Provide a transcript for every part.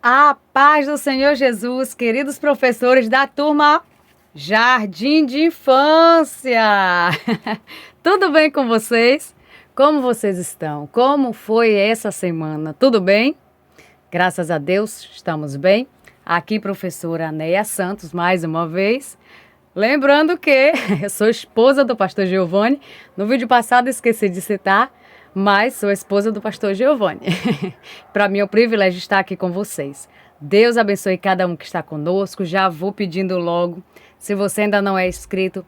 A paz do Senhor Jesus, queridos professores da turma Jardim de Infância. Tudo bem com vocês? Como vocês estão? Como foi essa semana? Tudo bem? Graças a Deus, estamos bem. Aqui, professora Neia Santos, mais uma vez. Lembrando que eu sou esposa do pastor Giovanni. No vídeo passado esqueci de citar, mas sou esposa do pastor Giovanni. Para mim é um privilégio estar aqui com vocês. Deus abençoe cada um que está conosco. Já vou pedindo logo, se você ainda não é inscrito,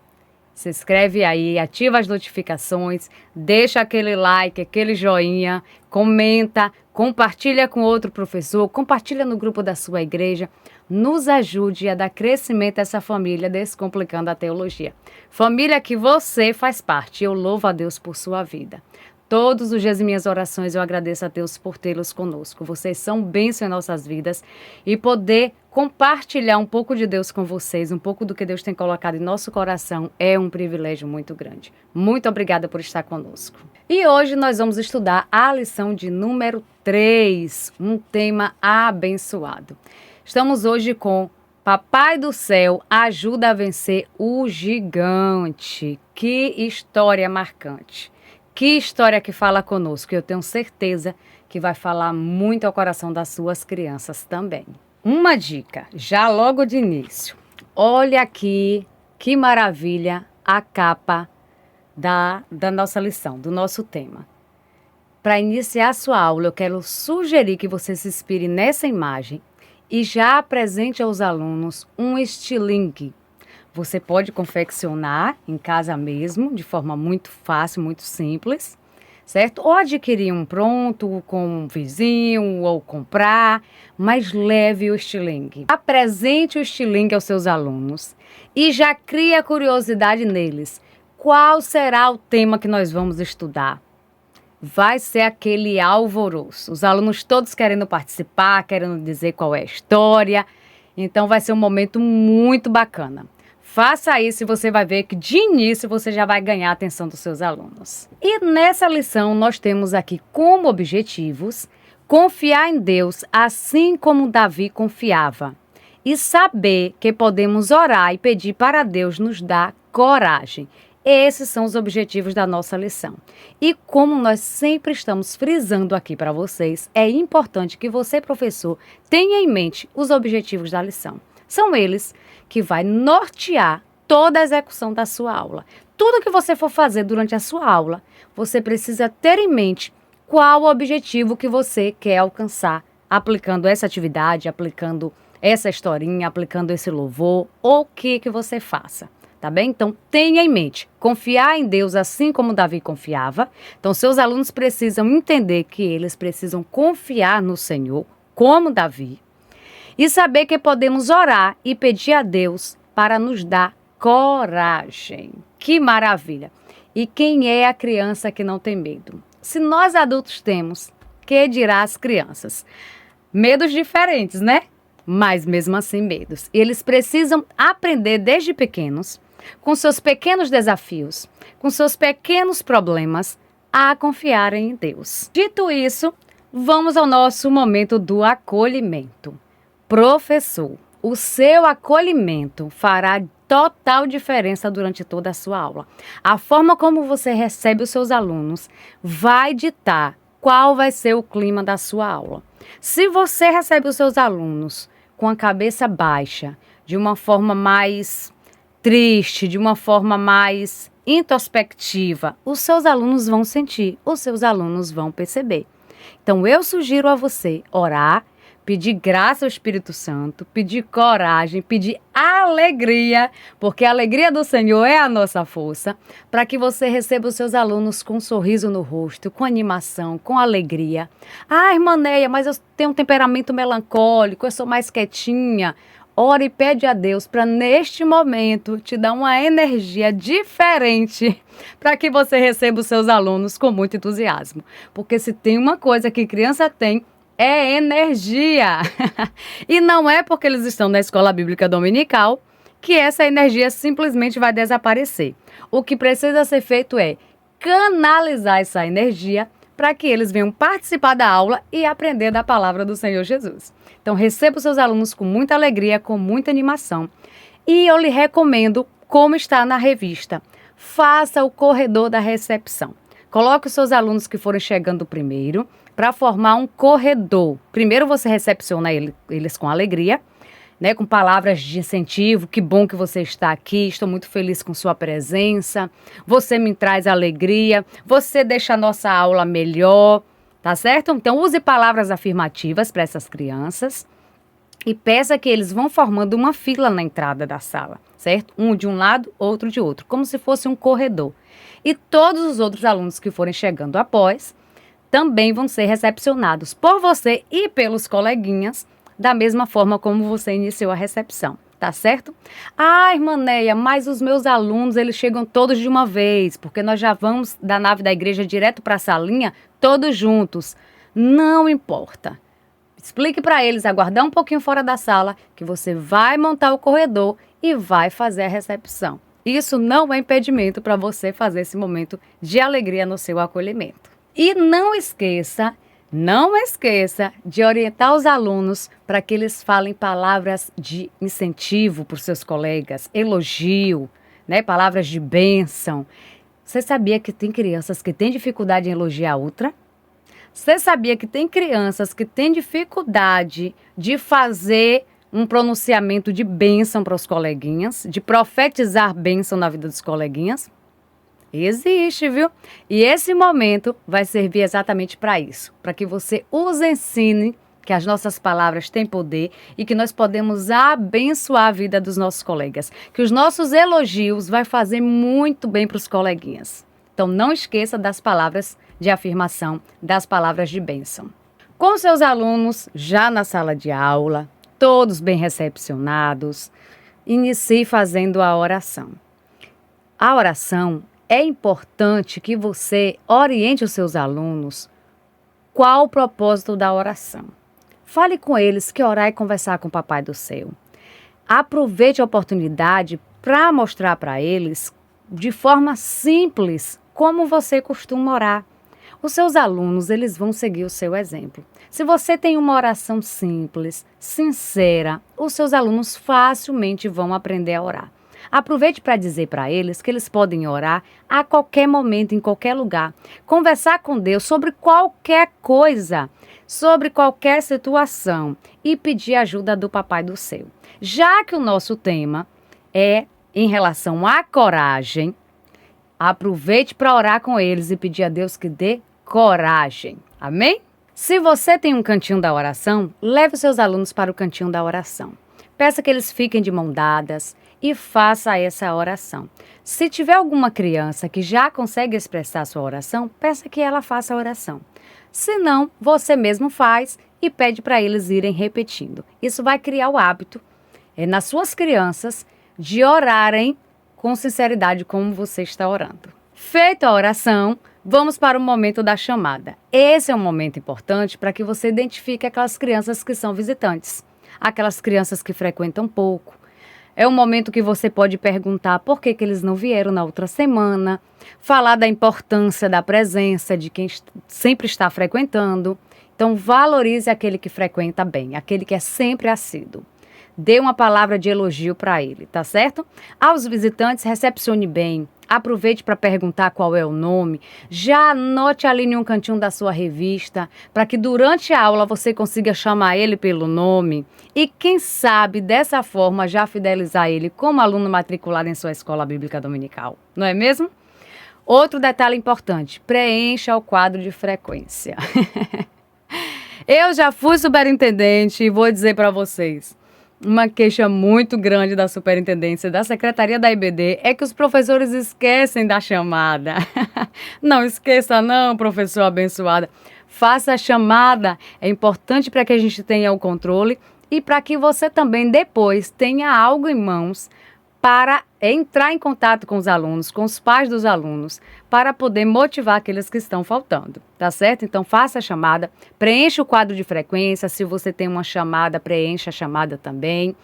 se inscreve aí, ativa as notificações, deixa aquele like, aquele joinha, comenta, compartilha com outro professor, compartilha no grupo da sua igreja. Nos ajude a dar crescimento a essa família Descomplicando a Teologia. Família que você faz parte. Eu louvo a Deus por sua vida. Todos os dias em minhas orações eu agradeço a Deus por tê-los conosco. Vocês são bênção em nossas vidas e poder compartilhar um pouco de Deus com vocês, um pouco do que Deus tem colocado em nosso coração é um privilégio muito grande. Muito obrigada por estar conosco. E hoje nós vamos estudar a lição de número 3, um tema abençoado. Estamos hoje com Papai do Céu ajuda a vencer o gigante. Que história marcante. Que história que fala conosco. Eu tenho certeza que vai falar muito ao coração das suas crianças também. Uma dica, já logo de início. Olha aqui que maravilha a capa da nossa lição, do nosso tema. Para iniciar a sua aula, eu quero sugerir que você se inspire nessa imagem e já apresente aos alunos um estilingue. Você pode confeccionar em casa mesmo, de forma muito fácil, muito simples, certo? Ou adquirir um pronto com um vizinho, ou comprar, mas leve o estilingue. Apresente o estilingue aos seus alunos e já crie a curiosidade neles. Qual será o tema que nós vamos estudar? Vai ser aquele alvoroço. Os alunos todos querendo participar, querendo dizer qual é a história. Então vai ser um momento muito bacana. Faça isso e você vai ver que de início você já vai ganhar a atenção dos seus alunos. E nessa lição nós temos aqui como objetivos confiar em Deus assim como Davi confiava. E saber que podemos orar e pedir para Deus nos dar coragem. Esses são os objetivos da nossa lição. E como nós sempre estamos frisando aqui para vocês, é importante que você, professor, tenha em mente os objetivos da lição. São eles que vai nortear toda a execução da sua aula. Tudo que você for fazer durante a sua aula, você precisa ter em mente qual o objetivo que você quer alcançar, aplicando essa atividade, aplicando essa historinha, aplicando esse louvor, ou o que você faça. Tá bem? Então, tenha em mente, confiar em Deus assim como Davi confiava. Então, seus alunos precisam entender que eles precisam confiar no Senhor, como Davi. E saber que podemos orar e pedir a Deus para nos dar coragem. Que maravilha! E quem é a criança que não tem medo? Se nós adultos temos, que dirá as crianças? Medos diferentes, né? Mas mesmo assim medos. E eles precisam aprender desde pequenos, com seus pequenos desafios, com seus pequenos problemas, a confiarem em Deus. Dito isso, vamos ao nosso momento do acolhimento. Professor, o seu acolhimento fará total diferença durante toda a sua aula. A forma como você recebe os seus alunos vai ditar qual vai ser o clima da sua aula. Se você recebe os seus alunos com a cabeça baixa, de uma forma mais triste, de uma forma mais introspectiva, os seus alunos vão sentir, os seus alunos vão perceber. Então, eu sugiro a você orar, pedir graça ao Espírito Santo, pedir coragem, pedir alegria, porque a alegria do Senhor é a nossa força, para que você receba os seus alunos com um sorriso no rosto, com animação, com alegria. Ah, irmã Neia, mas eu tenho um temperamento melancólico, eu sou mais quietinha. Ora e pede a Deus para, neste momento, te dar uma energia diferente para que você receba os seus alunos com muito entusiasmo. Porque se tem uma coisa que criança tem, é energia. E não é porque eles estão na escola bíblica dominical que essa energia simplesmente vai desaparecer. O que precisa ser feito é canalizar essa energia para que eles venham participar da aula e aprender da palavra do Senhor Jesus. Então, receba os seus alunos com muita alegria, com muita animação. E eu lhe recomendo, como está na revista, faça o corredor da recepção. Coloque os seus alunos que forem chegando primeiro para formar um corredor. Primeiro você recepciona eles com alegria, né, com palavras de incentivo. Que bom que você está aqui, estou muito feliz com sua presença, você me traz alegria, você deixa a nossa aula melhor, tá certo? Então use palavras afirmativas para essas crianças e peça que eles vão formando uma fila na entrada da sala, certo? Um de um lado, outro de outro, como se fosse um corredor. E todos os outros alunos que forem chegando após também vão ser recepcionados por você e pelos coleguinhas, da mesma forma como você iniciou a recepção, tá certo? Ah, irmã Neia, mas os meus alunos, eles chegam todos de uma vez, porque nós já vamos da nave da igreja direto para a salinha, todos juntos. Não importa. Explique para eles, aguardar um pouquinho fora da sala, que você vai montar o corredor e vai fazer a recepção. Isso não é impedimento para você fazer esse momento de alegria no seu acolhimento. E não esqueça de orientar os alunos para que eles falem palavras de incentivo para os seus colegas, elogio, né? Palavras de bênção. Você sabia que tem crianças que têm dificuldade em elogiar a outra? Você sabia que tem crianças que têm dificuldade de fazer um pronunciamento de bênção para os coleguinhas, de profetizar bênção na vida dos coleguinhas? Existe, viu? E esse momento vai servir exatamente para isso, para que você os ensine que as nossas palavras têm poder e que nós podemos abençoar a vida dos nossos colegas, que os nossos elogios vai fazer muito bem para os coleguinhas. Então não esqueça das palavras de afirmação, das palavras de bênção. Com seus alunos já na sala de aula, todos bem recepcionados, inicie fazendo a oração. A oração é importante que você oriente os seus alunos qual o propósito da oração. Fale com eles que orar é conversar com o Papai do Céu. Aproveite a oportunidade para mostrar para eles, de forma simples, como você costuma orar. Os seus alunos, eles vão seguir o seu exemplo. Se você tem uma oração simples, sincera, os seus alunos facilmente vão aprender a orar. Aproveite para dizer para eles que eles podem orar a qualquer momento, em qualquer lugar. Conversar com Deus sobre qualquer coisa, sobre qualquer situação e pedir ajuda do Papai do Céu. Já que o nosso tema é em relação à coragem, aproveite para orar com eles e pedir a Deus que dê coragem. Amém? Se você tem um cantinho da oração, leve os seus alunos para o cantinho da oração. Peça que eles fiquem de mão dadas e faça essa oração. Se tiver alguma criança que já consegue expressar sua oração, peça que ela faça a oração. Se não, você mesmo faz e pede para eles irem repetindo. Isso vai criar o hábito nas suas crianças de orarem com sinceridade como você está orando. Feita a oração, vamos para o momento da chamada. Esse é um momento importante para que você identifique aquelas crianças que são visitantes, aquelas crianças que frequentam pouco. É um momento que você pode perguntar por que eles não vieram na outra semana, falar da importância da presença de quem sempre está frequentando. Então, valorize aquele que frequenta bem, aquele que é sempre assíduo. Dê uma palavra de elogio para ele, tá certo? Aos visitantes, recepcione bem. Aproveite para perguntar qual é o nome. Já anote ali em um cantinho da sua revista, para que durante a aula você consiga chamar ele pelo nome. E quem sabe, dessa forma, já fidelizar ele como aluno matriculado em sua escola bíblica dominical. Não é mesmo? Outro detalhe importante, preencha o quadro de frequência. Eu já fui superintendente e vou dizer para vocês, uma queixa muito grande da superintendência, da secretaria da IBD, é que os professores esquecem da chamada. Não esqueça não, professor abençoada. Faça a chamada, é importante para que a gente tenha o controle e para que você também depois tenha algo em mãos para entrar em contato com os alunos, com os pais dos alunos, para poder motivar aqueles que estão faltando, tá certo? Então faça a chamada, preencha o quadro de frequência, se você tem uma chamada, preencha a chamada também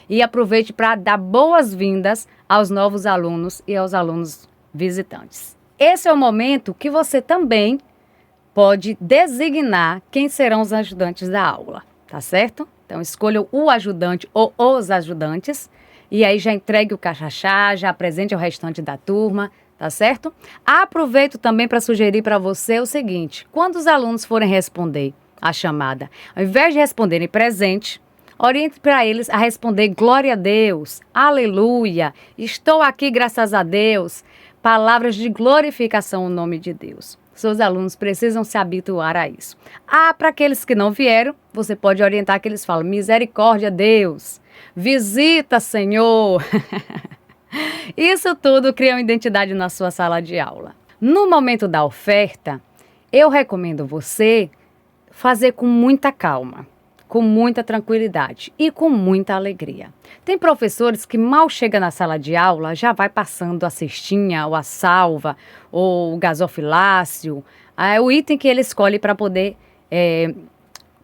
e aproveite para dar boas-vindas aos novos alunos e aos alunos visitantes. Esse é o momento que você também pode designar quem serão os ajudantes da aula, tá certo? Então, escolha o ajudante ou os ajudantes e aí já entregue o crachá, já apresente ao restante da turma, tá certo? Aproveito também para sugerir para você o seguinte: quando os alunos forem responder a chamada, ao invés de responderem presente, oriente para eles a responder glória a Deus, aleluia, estou aqui graças a Deus, palavras de glorificação ao nome de Deus. Seus alunos precisam se habituar a isso. Para aqueles que não vieram, você pode orientar que eles falam misericórdia, Deus, visita, Senhor. Isso tudo cria uma identidade na sua sala de aula. No momento da oferta, eu recomendo você fazer com muita calma, com muita tranquilidade e com muita alegria. Tem professores que mal chega na sala de aula, já vai passando a cestinha, ou a salva, ou o gasofilácio, o item que ele escolhe para poder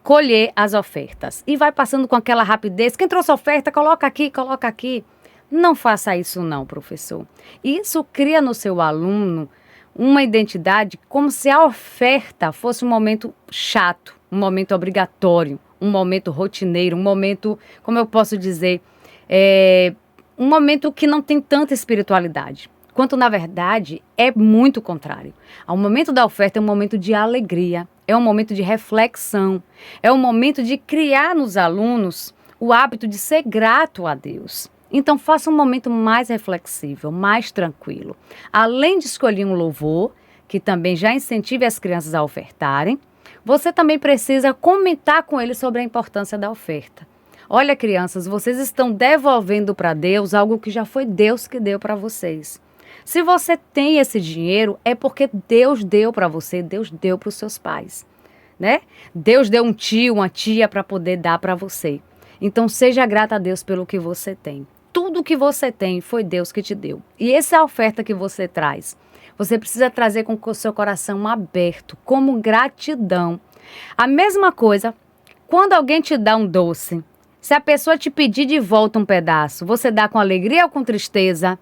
colher as ofertas. E vai passando com aquela rapidez, quem trouxe oferta, coloca aqui, coloca aqui. Não faça isso não, professor. Isso cria no seu aluno uma identidade como se a oferta fosse um momento chato, um momento obrigatório, um momento rotineiro, um momento, como eu posso dizer, um momento que não tem tanta espiritualidade. Quanto, na verdade, é muito contrário. O momento da oferta é um momento de alegria, é um momento de reflexão, é um momento de criar nos alunos o hábito de ser grato a Deus. Então, faça um momento mais reflexível, mais tranquilo. Além de escolher um louvor, que também já incentive as crianças a ofertarem, você também precisa comentar com eles sobre a importância da oferta. Olha, crianças, vocês estão devolvendo para Deus algo que já foi Deus que deu para vocês. Se você tem esse dinheiro, é porque Deus deu para você, Deus deu para os seus pais, né? Deus deu um tio, uma tia para poder dar para você. Então, seja grata a Deus pelo que você tem. Tudo que você tem foi Deus que te deu. E essa é a oferta que você traz. Você precisa trazer com o seu coração aberto, como gratidão. A mesma coisa, quando alguém te dá um doce, se a pessoa te pedir de volta um pedaço, você dá com alegria ou com tristeza?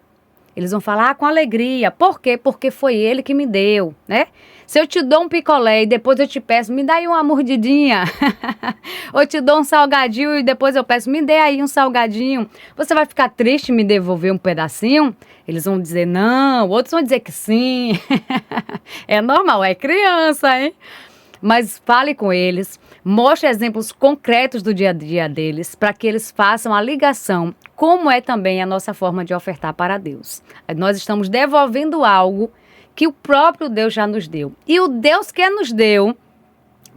Eles vão falar com alegria. Por quê? Porque foi ele que me deu, né? Se eu te dou um picolé e depois eu te peço, me dá aí uma mordidinha. Ou eu te dou um salgadinho e depois eu peço, me dê aí um salgadinho. Você vai ficar triste em me devolver um pedacinho? Eles vão dizer não, outros vão dizer que sim. É normal, é criança, hein? Mas fale com eles, mostre exemplos concretos do dia a dia deles, para que eles façam a ligação, como é também a nossa forma de ofertar para Deus. Nós estamos devolvendo algo que o próprio Deus já nos deu. E o Deus que nos deu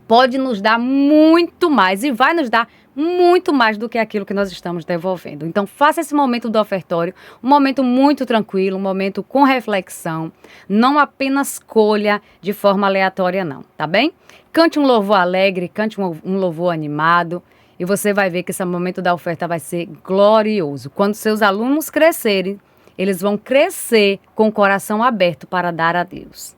pode nos dar muito mais e vai nos dar muito mais do que aquilo que nós estamos devolvendo. Então, faça esse momento do ofertório um momento muito tranquilo, um momento com reflexão. Não apenas colha de forma aleatória, não, tá bem? Cante um louvor alegre, cante um louvor animado e você vai ver que esse momento da oferta vai ser glorioso. Quando seus alunos crescerem, eles vão crescer com o coração aberto para dar a Deus.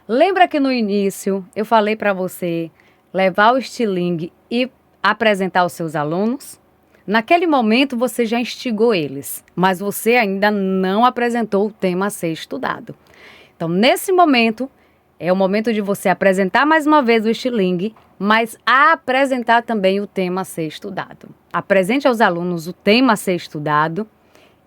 Lembra que no início eu falei para você levar o estilingue e apresentar aos seus alunos? Naquele momento você já instigou eles, mas você ainda não apresentou o tema a ser estudado. Então, nesse momento, é o momento de você apresentar mais uma vez o estilingue, mas apresentar também o tema a ser estudado. Apresente aos alunos o tema a ser estudado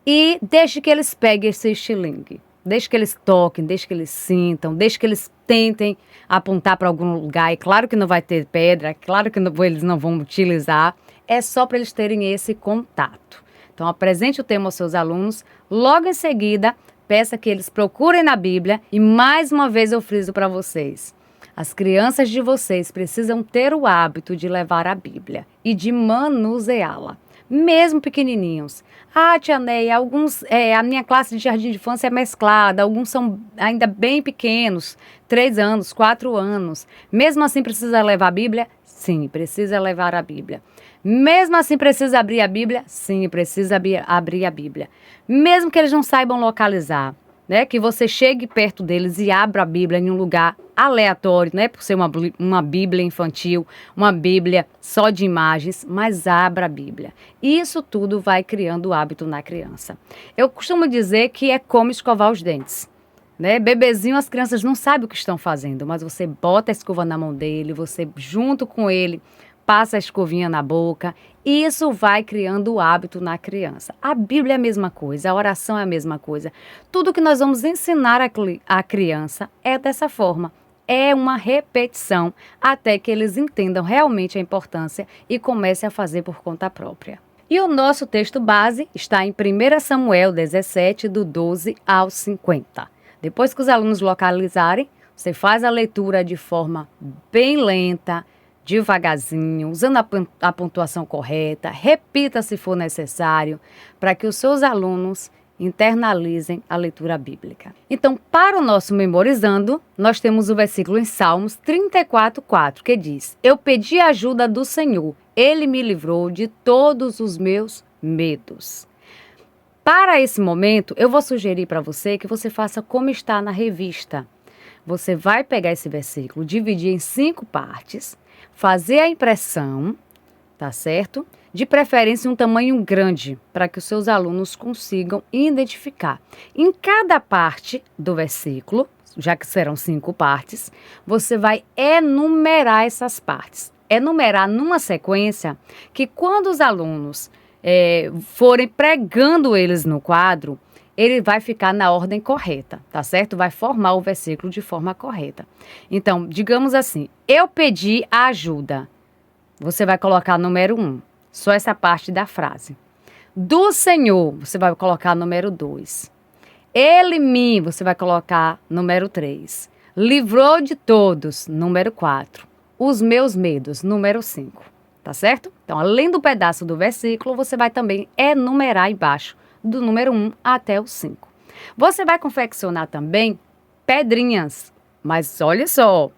e deixe que eles peguem esse estilingue. Deixe que eles toquem, deixe que eles sintam, deixe que eles tentem apontar para algum lugar. E claro que não vai ter pedra, é claro que eles não vão utilizar. É só para eles terem esse contato. Então, apresente o tema aos seus alunos. Logo em seguida, peça que eles procurem na Bíblia. E mais uma vez eu friso para vocês. As crianças de vocês precisam ter o hábito de levar a Bíblia e de manuseá-la. Mesmo pequenininhos. Tia Neia, a minha classe de jardim de infância é mesclada, alguns são ainda bem pequenos, 3 anos, 4 anos. Mesmo assim precisa levar a Bíblia? Sim, precisa levar a Bíblia. Mesmo assim precisa abrir a Bíblia? Sim, precisa abrir a Bíblia. Mesmo que eles não saibam localizar, né? Que você chegue perto deles e abra a Bíblia em um lugar aleatório, né? Por ser uma Bíblia infantil, uma Bíblia só de imagens, mas abra a Bíblia. Isso tudo vai criando o hábito na criança. Eu costumo dizer que é como escovar os dentes. né? Bebezinho, as crianças não sabem o que estão fazendo, mas você bota a escova na mão dele, você junto com ele passa a escovinha na boca, e isso vai criando o hábito na criança. A Bíblia é a mesma coisa, a oração é a mesma coisa. Tudo que nós vamos ensinar a criança é dessa forma. É uma repetição até que eles entendam realmente a importância e comecem a fazer por conta própria. E o nosso texto base está em 1 Samuel 17, do 12 ao 50. Depois que os alunos localizarem, você faz a leitura de forma bem lenta, devagarzinho, usando a pontuação correta, repita se for necessário, para que os seus alunos internalizem a leitura bíblica. Então, para o nosso memorizando, nós temos o versículo em Salmos 34:4, que diz: Eu pedi a ajuda do Senhor, Ele me livrou de todos os meus medos. Para esse momento, eu vou sugerir para você que você faça como está na revista. Você vai pegar esse versículo, dividir em 5 partes, fazer a impressão, tá certo? De preferência um tamanho grande, para que os seus alunos consigam identificar. Em cada parte do versículo, já que serão 5 partes, você vai enumerar essas partes. Enumerar numa sequência que quando os alunos forem pregando eles no quadro, ele vai ficar na ordem correta, tá certo? Vai formar o versículo de forma correta. Então, digamos assim, eu pedi a ajuda. Você vai colocar número 1, só essa parte da frase. Do Senhor, você vai colocar número 2. Ele me, você vai colocar número 3. Livrou de todos, número 4. Os meus medos, número 5. Tá certo? Então, além do pedaço do versículo, você vai também enumerar embaixo, do número 1 até o 5. Você vai confeccionar também pedrinhas, mas olha só,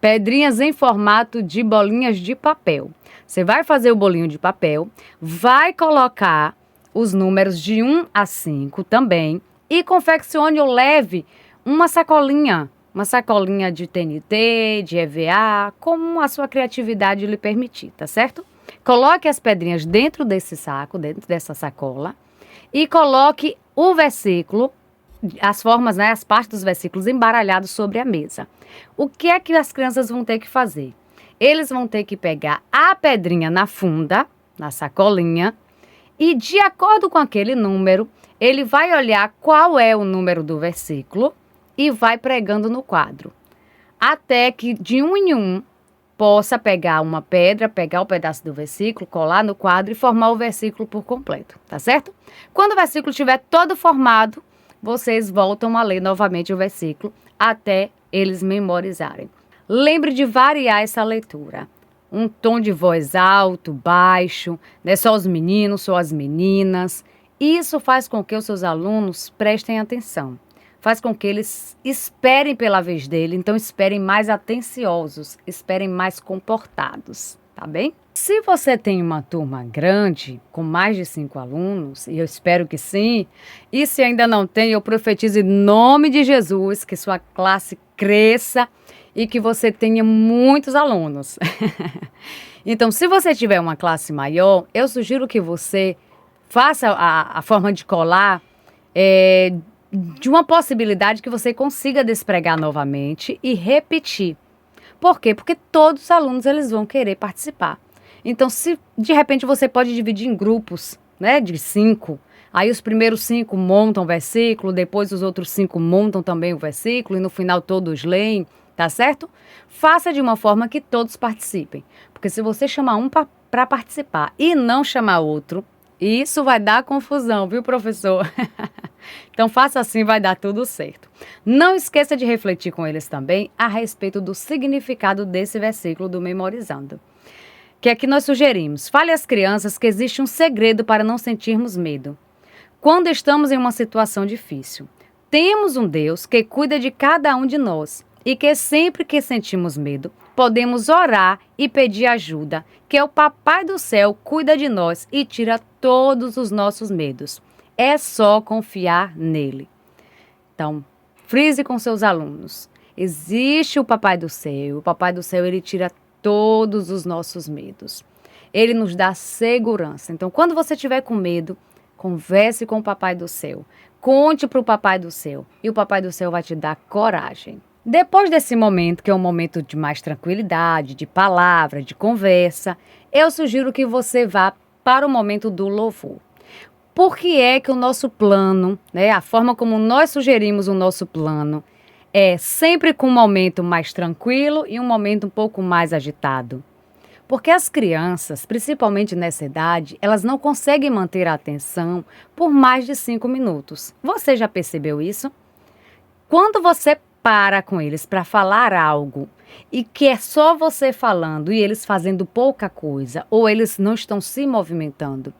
pedrinhas em formato de bolinhas de papel. Você vai fazer o bolinho de papel, vai colocar os números de 1 a 5 também e confeccione ou leve uma sacolinha de TNT, de EVA, como a sua criatividade lhe permitir, tá certo? Coloque as pedrinhas dentro desse saco, dentro dessa sacola, e coloque o versículo, as formas, né, as partes dos versículos embaralhados sobre a mesa. O que é que as crianças vão ter que fazer? Eles vão ter que pegar a pedrinha na funda, na sacolinha, e de acordo com aquele número, ele vai olhar qual é o número do versículo e vai pregando no quadro. Até que de um em um possa pegar uma pedra, pegar o pedaço do versículo, colar no quadro e formar o versículo por completo, tá certo? Quando o versículo estiver todo formado, vocês voltam a ler novamente o versículo até eles memorizarem. Lembre de variar essa leitura. Um tom de voz alto, baixo, né? Só os meninos, só as meninas. Isso faz com que os seus alunos prestem atenção. Faz com que eles esperem pela vez dele, então esperem mais atenciosos, esperem mais comportados, tá bem? Se você tem uma turma grande, com mais de 5 alunos, e eu espero que sim, e se ainda não tem, eu profetizo em nome de Jesus que sua classe cresça e que você tenha muitos alunos. Então, se você tiver uma classe maior, eu sugiro que você faça a forma de colar de uma possibilidade que você consiga despregar novamente e repetir. Por quê? Porque todos os alunos eles vão querer participar. Então, se de repente você pode dividir em grupos, né, de 5, aí os primeiros 5 montam o versículo, depois os outros 5 montam também o versículo e no final todos leem, tá certo? Faça de uma forma que todos participem. Porque se você chamar um para participar e não chamar outro, isso vai dar confusão, viu, professor? Então, faça assim, vai dar tudo certo. Não esqueça de refletir com eles também a respeito do significado desse versículo do Memorizando. Que aqui nós sugerimos, fale às crianças que existe um segredo para não sentirmos medo. Quando estamos em uma situação difícil, temos um Deus que cuida de cada um de nós e que sempre que sentimos medo, podemos orar e pedir ajuda, que o Papai do Céu cuida de nós e tira todos os nossos medos. É só confiar nele. Então, frise com seus alunos. Existe o Papai do Céu ele tira todos os nossos medos. Ele nos dá segurança. Então, quando você estiver com medo, converse com o Papai do Céu. Conte para o Papai do Céu e o Papai do Céu vai te dar coragem. Depois desse momento, que é um momento de mais tranquilidade, de palavra, de conversa, eu sugiro que você vá para o momento do louvor. Por que é que o nosso plano, a forma como nós sugerimos o nosso plano, é sempre com um momento mais tranquilo e um momento um pouco mais agitado? Porque as crianças, principalmente nessa idade, elas não conseguem manter a atenção por mais de 5 minutos. Você já percebeu isso? Quando você para com eles para falar algo e que é só você falando e eles fazendo pouca coisa ou eles não estão se movimentando,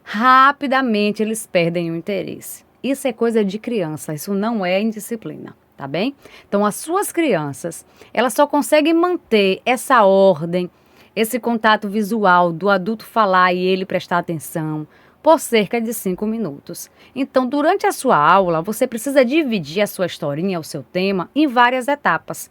rapidamente eles perdem o interesse. Isso é coisa de criança, isso não é indisciplina, tá bem? Então as suas crianças, elas só conseguem manter essa ordem, esse contato visual do adulto falar e ele prestar atenção por cerca de 5 minutos. Então, durante a sua aula, você precisa dividir a sua historinha, o seu tema, em várias etapas,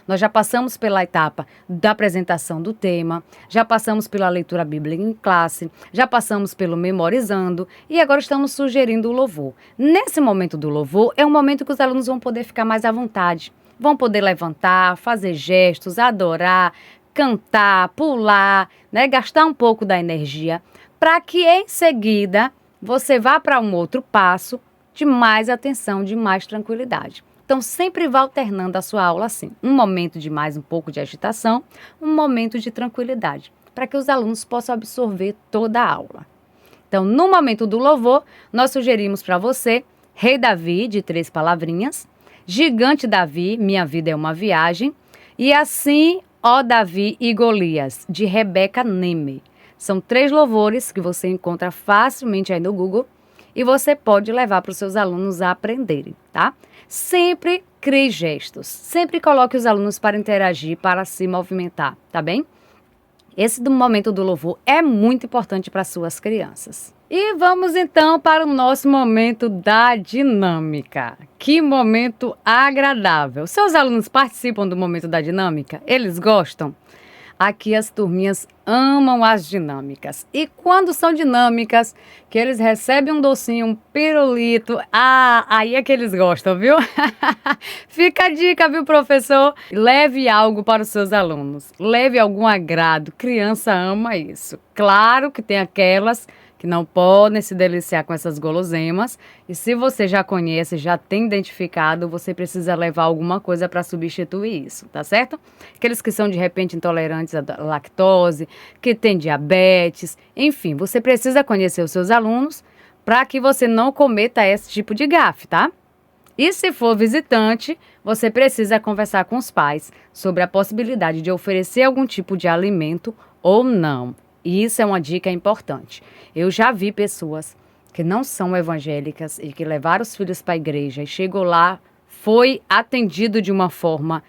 Nós já passamos pela etapa da apresentação do tema, já passamos pela leitura bíblica em classe, já passamos pelo memorizando e agora estamos sugerindo o louvor. Nesse momento do louvor, é um momento que os alunos vão poder ficar mais à vontade, vão poder levantar, fazer gestos, adorar, cantar, pular, gastar um pouco da energia, para que em seguida você vá para um outro passo de mais atenção, de mais tranquilidade. Então sempre vá alternando a sua aula assim, um momento de mais um pouco de agitação, um momento de tranquilidade, para que os alunos possam absorver toda a aula. Então no momento do louvor, nós sugerimos para você Rei Davi, de 3 palavrinhas, Gigante Davi, Minha Vida é uma Viagem, e Assim, Ó Davi e Golias, de Rebeca Neme. São 3 louvores que você encontra facilmente aí no Google e você pode levar para os seus alunos a aprenderem, tá? Sempre crie gestos, sempre coloque os alunos para interagir, para se movimentar, tá bem? Esse do momento do louvor é muito importante para suas crianças. E vamos então para o nosso momento da dinâmica. Que momento agradável! Seus alunos participam do momento da dinâmica? Eles gostam? Aqui as turminhas amam as dinâmicas. E quando são dinâmicas, que eles recebem um docinho, um pirulito, aí é que eles gostam, viu? Fica a dica, viu, professor? Leve algo para os seus alunos. Leve algum agrado. Criança ama isso. Claro que tem aquelas que não podem se deliciar com essas guloseimas. E se você já conhece, já tem identificado, você precisa levar alguma coisa para substituir isso, tá certo? Aqueles que são de repente intolerantes à lactose, que têm diabetes, enfim, você precisa conhecer os seus alunos para que você não cometa esse tipo de gafe, tá? E se for visitante, você precisa conversar com os pais sobre a possibilidade de oferecer algum tipo de alimento ou não. E isso é uma dica importante. Eu já vi pessoas que não são evangélicas e que levaram os filhos para a igreja e chegou lá, foi atendido de uma forma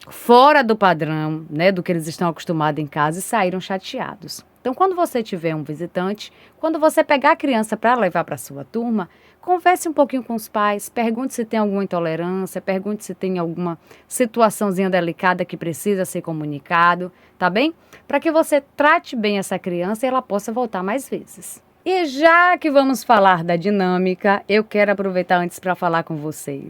fora do padrão, do que eles estão acostumados em casa e saíram chateados. Então, quando você tiver um visitante, quando você pegar a criança para levar para a sua turma, converse um pouquinho com os pais, pergunte se tem alguma intolerância, pergunte se tem alguma situaçãozinha delicada que precisa ser comunicado, tá bem? Para que você trate bem essa criança e ela possa voltar mais vezes. E já que vamos falar da dinâmica, eu quero aproveitar antes para falar com você.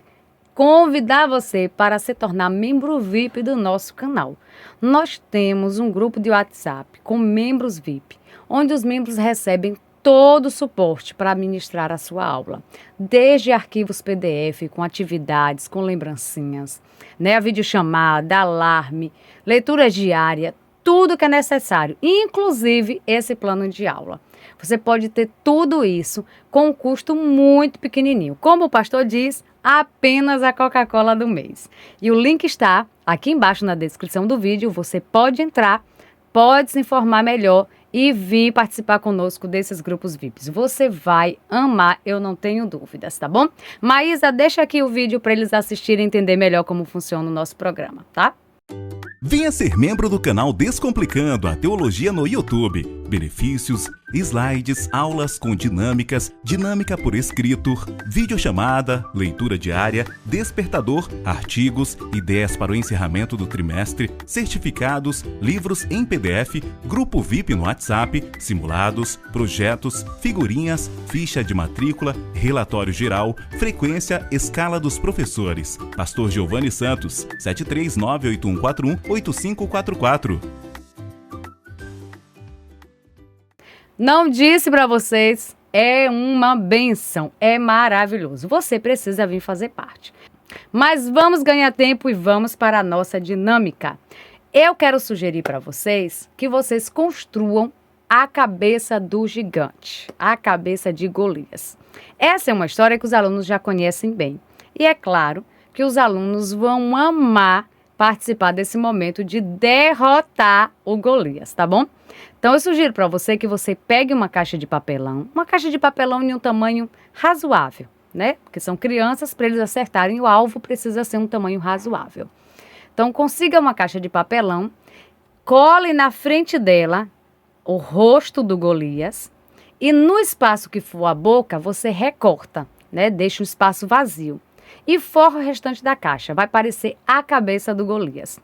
Convidar você para se tornar membro VIP do nosso canal. Nós temos um grupo de WhatsApp com membros VIP, onde os membros recebem todo o suporte para ministrar a sua aula, desde arquivos PDF, com atividades, com lembrancinhas, a videochamada, alarme, leitura diária, tudo que é necessário, inclusive esse plano de aula. Você pode ter tudo isso com um custo muito pequenininho. Como o pastor diz, apenas a Coca-Cola do mês. E o link está aqui embaixo na descrição do vídeo. Você pode entrar, pode se informar melhor e vir participar conosco desses grupos VIPs. Você vai amar, eu não tenho dúvidas, tá bom? Maísa, deixa aqui o vídeo para eles assistirem e entender melhor como funciona o nosso programa, tá? Venha ser membro do canal Descomplicando a Teologia no YouTube. benefícios, slides, aulas com dinâmicas, dinâmica por escrito, videochamada, leitura diária, despertador, artigos, ideias para o encerramento do trimestre, certificados, livros em PDF, grupo VIP no WhatsApp, simulados, projetos, figurinhas, ficha de matrícula, relatório geral, frequência, escala dos professores. Pastor Giovanni Santos, 73981418544. Não disse para vocês, é uma benção, é maravilhoso. Você precisa vir fazer parte. Mas vamos ganhar tempo e vamos para a nossa dinâmica. Eu quero sugerir para vocês que vocês construam a cabeça do gigante, a cabeça de Golias. Essa é uma história que os alunos já conhecem bem. E é claro que os alunos vão amar participar desse momento de derrotar o Golias, tá bom? Então eu sugiro para você que você pegue uma caixa de papelão em um tamanho razoável, né? Porque são crianças, para eles acertarem o alvo precisa ser um tamanho razoável. Então consiga uma caixa de papelão, cole na frente dela o rosto do Golias e no espaço que for a boca você recorta, né? Deixa um espaço vazio. E forra o restante da caixa, vai parecer a cabeça do Golias.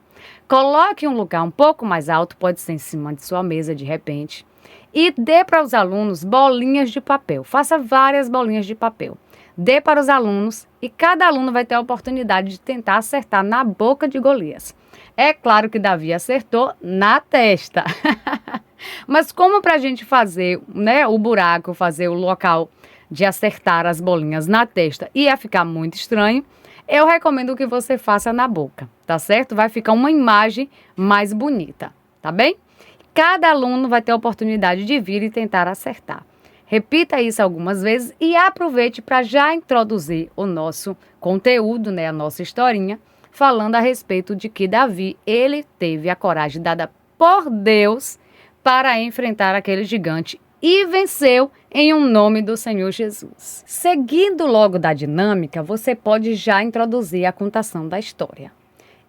Coloque em um lugar um pouco mais alto, pode ser em cima de sua mesa de repente, e dê para os alunos bolinhas de papel. Faça várias bolinhas de papel. Dê para os alunos e cada aluno vai ter a oportunidade de tentar acertar na boca de Golias. É claro que Davi acertou na testa. Mas como para a gente fazer, né, o buraco, fazer o local de acertar as bolinhas na testa ia ficar muito estranho, eu recomendo que você faça na boca, tá certo? Vai ficar uma imagem mais bonita, tá bem? Cada aluno vai ter a oportunidade de vir e tentar acertar. Repita isso algumas vezes e aproveite para já introduzir o nosso conteúdo, né, a nossa historinha, falando a respeito de que Davi, ele teve a coragem dada por Deus para enfrentar aquele gigante e venceu em um nome do Senhor Jesus. Seguindo logo da dinâmica, você pode já introduzir a contação da história.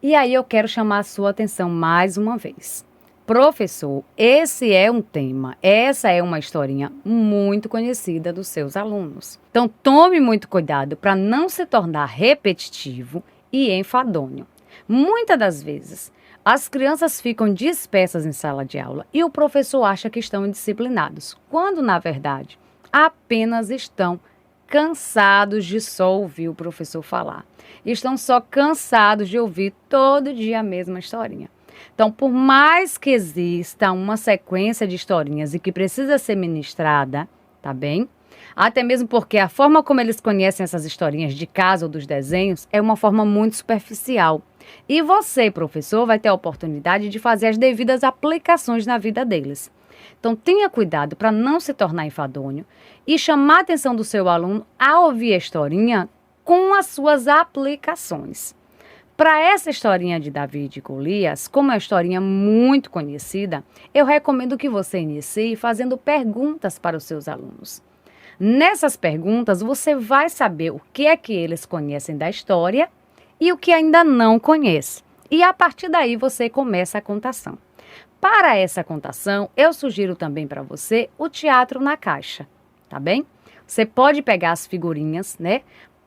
E aí eu quero chamar a sua atenção mais uma vez. Professor, esse é um tema, essa é uma historinha muito conhecida dos seus alunos. Então tome muito cuidado para não se tornar repetitivo e enfadonho. Muitas das vezes, as crianças ficam dispersas em sala de aula e o professor acha que estão indisciplinados, quando, na verdade, apenas estão cansados de só ouvir o professor falar. Estão só cansados de ouvir todo dia a mesma historinha. Então, por mais que exista uma sequência de historinhas e que precisa ser ministrada, tá bem? Até mesmo porque a forma como eles conhecem essas historinhas de casa ou dos desenhos é uma forma muito superficial. E você, professor, vai ter a oportunidade de fazer as devidas aplicações na vida deles. Então, tenha cuidado para não se tornar enfadonho e chamar a atenção do seu aluno a ouvir a historinha com as suas aplicações. Para essa historinha de Davi e de Golias, como é uma historinha muito conhecida, eu recomendo que você inicie fazendo perguntas para os seus alunos. Nessas perguntas, você vai saber o que é que eles conhecem da história e o que ainda não conhece. E a partir daí você começa a contação. Para essa contação, eu sugiro também para você o teatro na caixa, tá bem? Você pode pegar as figurinhas, né?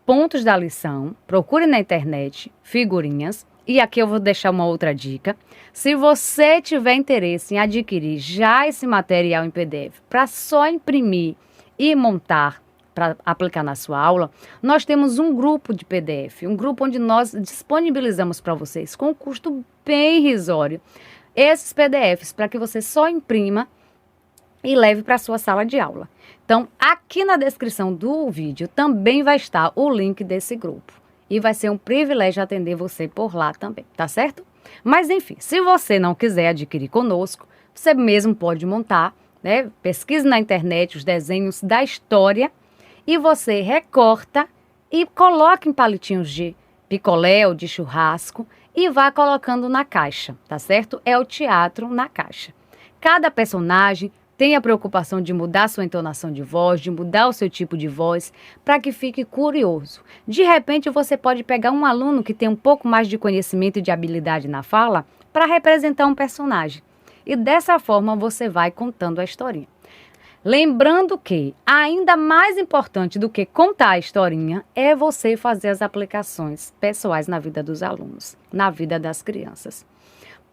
Pontos da lição, procure na internet figurinhas. E aqui eu vou deixar uma outra dica. Se você tiver interesse em adquirir já esse material em PDF para só imprimir e montar para aplicar na sua aula, nós temos um grupo de PDF, um grupo onde nós disponibilizamos para vocês com um custo bem irrisório esses PDFs para que você só imprima e leve para a sua sala de aula. Então, aqui na descrição do vídeo também vai estar o link desse grupo. E vai ser um privilégio atender você por lá também, tá certo? Mas enfim, se você não quiser adquirir conosco, você mesmo pode montar, né? Pesquise na internet os desenhos da história e você recorta e coloca em palitinhos de picolé ou de churrasco e vá colocando na caixa, tá certo? É o teatro na caixa. Cada personagem tem a preocupação de mudar sua entonação de voz, de mudar o seu tipo de voz, para que fique curioso. De repente, você pode pegar um aluno que tem um pouco mais de conhecimento e de habilidade na fala para representar um personagem. E dessa forma você vai contando a historinha. Lembrando que ainda mais importante do que contar a historinha é você fazer as aplicações pessoais na vida dos alunos, na vida das crianças.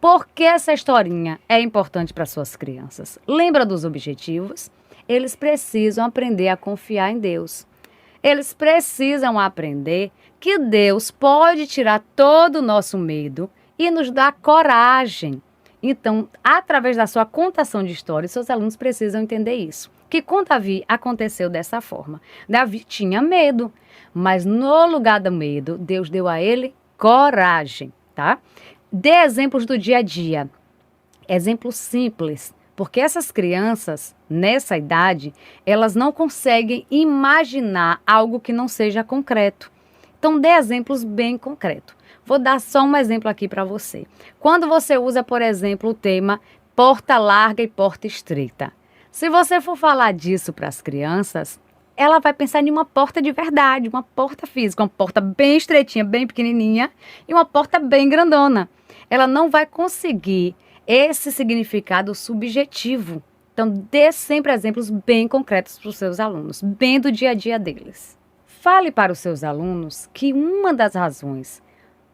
Por que essa historinha é importante para suas crianças? Lembra dos objetivos? Eles precisam aprender a confiar em Deus. Eles precisam aprender que Deus pode tirar todo o nosso medo e nos dar coragem. Então, através da sua contação de histórias, seus alunos precisam entender isso. Que com Davi aconteceu dessa forma. Davi tinha medo, mas no lugar do medo, Deus deu a ele coragem, tá? Dê exemplos do dia a dia. Exemplos simples, porque essas crianças, nessa idade, elas não conseguem imaginar algo que não seja concreto. Então, dê exemplos bem concretos. Vou dar só um exemplo aqui para você. Quando você usa, por exemplo, o tema porta larga e porta estreita. Se você for falar disso para as crianças, ela vai pensar em uma porta de verdade, uma porta física, uma porta bem estreitinha, bem pequenininha e uma porta bem grandona. Ela não vai conseguir esse significado subjetivo. Então, dê sempre exemplos bem concretos para os seus alunos, bem do dia a dia deles. Fale para os seus alunos que uma das razões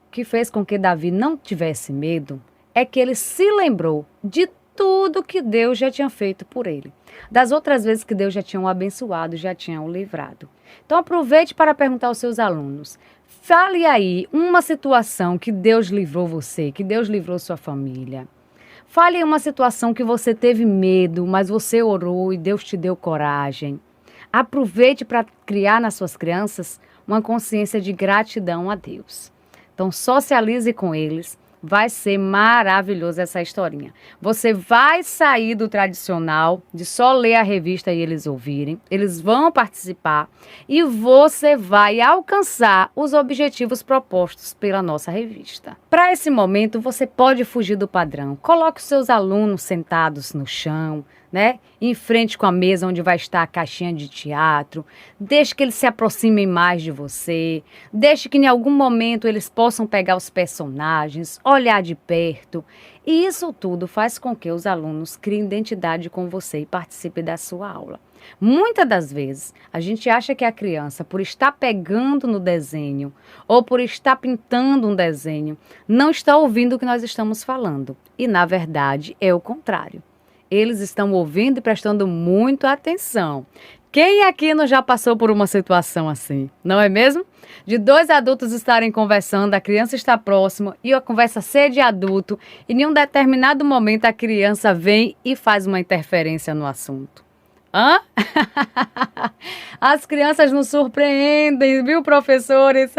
que fez com que Davi não tivesse medo é que ele se lembrou de tudo que Deus já tinha feito por ele. Das outras vezes que Deus já tinha o abençoado, já tinha o livrado. Então aproveite para perguntar aos seus alunos. Fale aí uma situação que Deus livrou você, que Deus livrou sua família. Fale uma situação que você teve medo, mas você orou e Deus te deu coragem. Aproveite para criar nas suas crianças uma consciência de gratidão a Deus. Então, socialize com eles. Vai ser maravilhoso essa historinha. Você vai sair do tradicional, de só ler a revista e eles ouvirem. Eles vão participar e você vai alcançar os objetivos propostos pela nossa revista. Para esse momento, você pode fugir do padrão. Coloque os seus alunos sentados no chão, né? Em frente com a mesa onde vai estar a caixinha de teatro. Deixe que eles se aproximem mais de você. Deixe que em algum momento eles possam pegar os personagens, olhar de perto. E isso tudo faz com que os alunos criem identidade com você e participem da sua aula. Muitas das vezes, a gente acha que a criança, por estar pegando no desenho ou por estar pintando um desenho, não está ouvindo o que nós estamos falando. E, na verdade, é o contrário. Eles estão ouvindo e prestando muito atenção. Quem aqui não já passou por uma situação assim, não é mesmo? De dois adultos estarem conversando, a criança está próxima e a conversa ser de adulto e em um determinado momento a criança vem e faz uma interferência no assunto. Hã? As crianças nos surpreendem, viu, professores?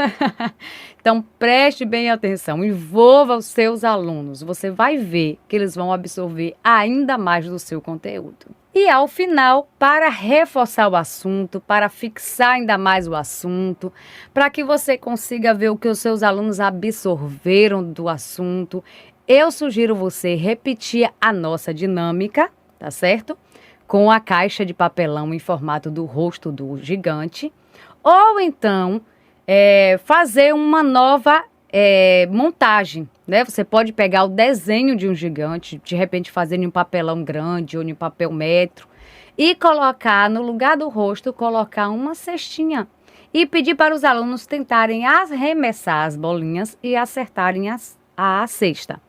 Então, preste bem atenção, envolva os seus alunos. Você vai ver que eles vão absorver ainda mais do seu conteúdo. E, ao final, para reforçar o assunto, para fixar ainda mais o assunto, para que você consiga ver o que os seus alunos absorveram do assunto, eu sugiro você repetir a nossa dinâmica, tá certo? Com a caixa de papelão em formato do rosto do gigante, ou então fazer uma nova montagem, né? Você pode pegar o desenho de um gigante, de repente fazer em um papelão grande ou em um papel metro, e colocar no lugar do rosto, colocar uma cestinha e pedir para os alunos tentarem arremessar as bolinhas e acertarem a cesta.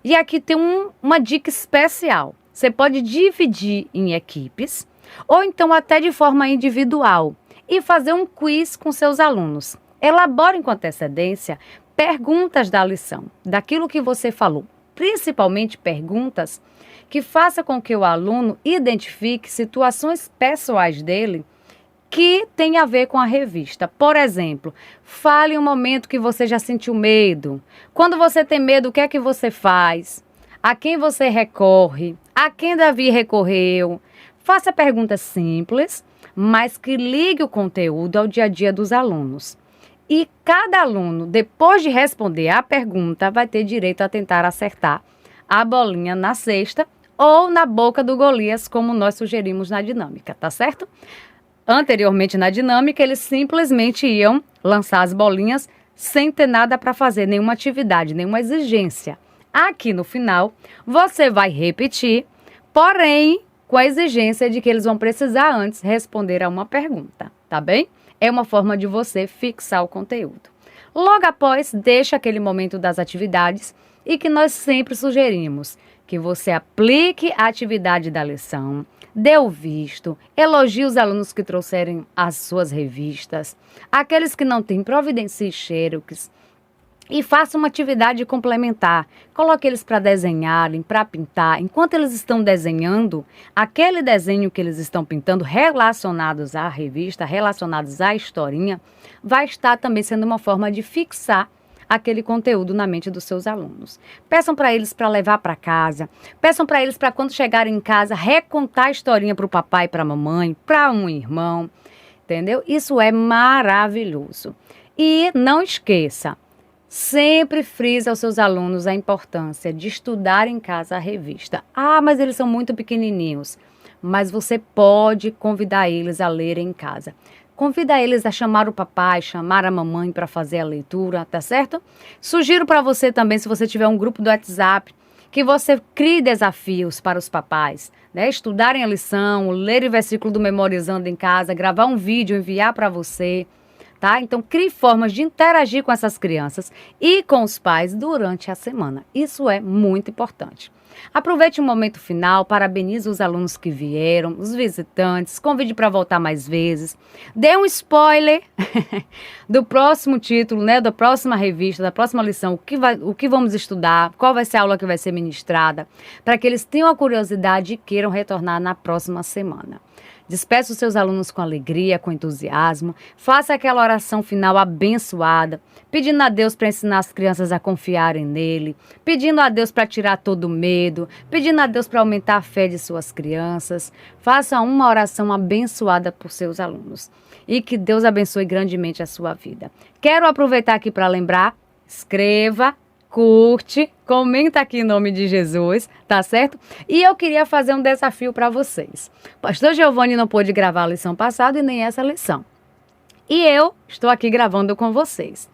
E aqui tem uma dica especial. Você pode dividir em equipes ou então até de forma individual e fazer um quiz com seus alunos. Elaborem com antecedência perguntas da lição, daquilo que você falou, principalmente perguntas que façam com que o aluno identifique situações pessoais dele que tem a ver com a revista. Por exemplo, fale um momento que você já sentiu medo. Quando você tem medo, o que é que você faz? A quem você recorre? A quem Davi recorreu? Faça perguntas simples, mas que ligue o conteúdo ao dia a dia dos alunos. E cada aluno, depois de responder a pergunta, vai ter direito a tentar acertar a bolinha na cesta ou na boca do Golias, como nós sugerimos na dinâmica, tá certo? Anteriormente, na dinâmica, eles simplesmente iam lançar as bolinhas sem ter nada para fazer, nenhuma atividade, nenhuma exigência. Aqui no final, você vai repetir, porém, com a exigência de que eles vão precisar antes responder a uma pergunta, tá bem? É uma forma de você fixar o conteúdo. Logo após, deixa aquele momento das atividades e que nós sempre sugerimos que você aplique a atividade da lição, dê o visto, elogie os alunos que trouxerem as suas revistas, aqueles que não têm, providencie xerox, e faça uma atividade complementar. Coloque eles para desenharem, para pintar. Enquanto eles estão desenhando, aquele desenho que eles estão pintando, relacionados à revista, relacionados à historinha, vai estar também sendo uma forma de fixar aquele conteúdo na mente dos seus alunos. Peçam para eles para levar para casa. Peçam para eles para quando chegarem em casa, recontar a historinha para o papai e para a mamãe, para um irmão. Entendeu? Isso é maravilhoso. E não esqueça, sempre frisa aos seus alunos a importância de estudar em casa a revista. Ah, mas eles são muito pequenininhos. Mas você pode convidar eles a lerem em casa. Convida eles a chamar o papai, chamar a mamãe para fazer a leitura, tá certo? Sugiro para você também, se você tiver um grupo do WhatsApp, que você crie desafios para os papais, né? Estudarem a lição, lerem o versículo do Memorizando em casa, gravar um vídeo, enviar para você. Tá? Então, crie formas de interagir com essas crianças e com os pais durante a semana. Isso é muito importante. Aproveite o momento final, parabenize os alunos que vieram, os visitantes, convide para voltar mais vezes. Dê um spoiler do próximo título, né, da próxima revista, da próxima lição, o que vamos estudar, qual vai ser a aula que vai ser ministrada, para que eles tenham a curiosidade e queiram retornar na próxima semana. Despeça os seus alunos com alegria, com entusiasmo. Faça aquela oração final abençoada, pedindo a Deus para ensinar as crianças a confiarem nele, pedindo a Deus para tirar todo o medo, pedindo a Deus para aumentar a fé de suas crianças. Faça uma oração abençoada por seus alunos e que Deus abençoe grandemente a sua vida. Quero aproveitar aqui para lembrar, escreva, curte, comenta aqui em nome de Jesus, tá certo? E eu queria fazer um desafio para vocês. Pastor Giovanni não pôde gravar a lição passada e nem essa lição. E eu estou aqui gravando com vocês.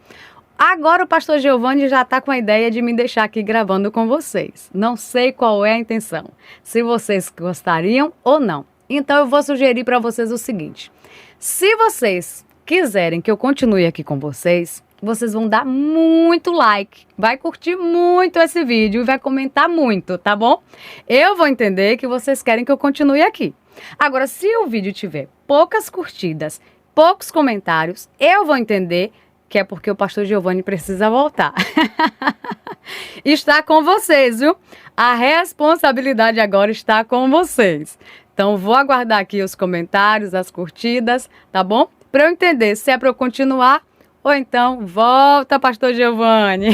Agora o pastor Giovanni já está com a ideia de me deixar aqui gravando com vocês. Não sei qual é a intenção, se vocês gostariam ou não. Então eu vou sugerir para vocês o seguinte. Se vocês quiserem que eu continue aqui com vocês vão dar muito like, vai curtir muito esse vídeo e vai comentar muito, tá bom? Eu vou entender que vocês querem que eu continue aqui. Agora, se o vídeo tiver poucas curtidas, poucos comentários, eu vou entender que é porque o pastor Giovanni precisa voltar. Está com vocês, viu? A responsabilidade agora está com vocês. Então, vou aguardar aqui os comentários, as curtidas, tá bom? Para eu entender se é para eu continuar ou então, volta, pastor Giovanni.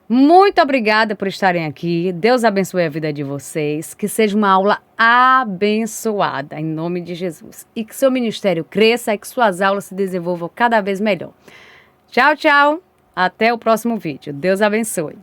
Muito obrigada por estarem aqui. Deus abençoe a vida de vocês. Que seja uma aula abençoada, em nome de Jesus. E que seu ministério cresça e que suas aulas se desenvolvam cada vez melhor. Tchau, tchau. Até o próximo vídeo. Deus abençoe.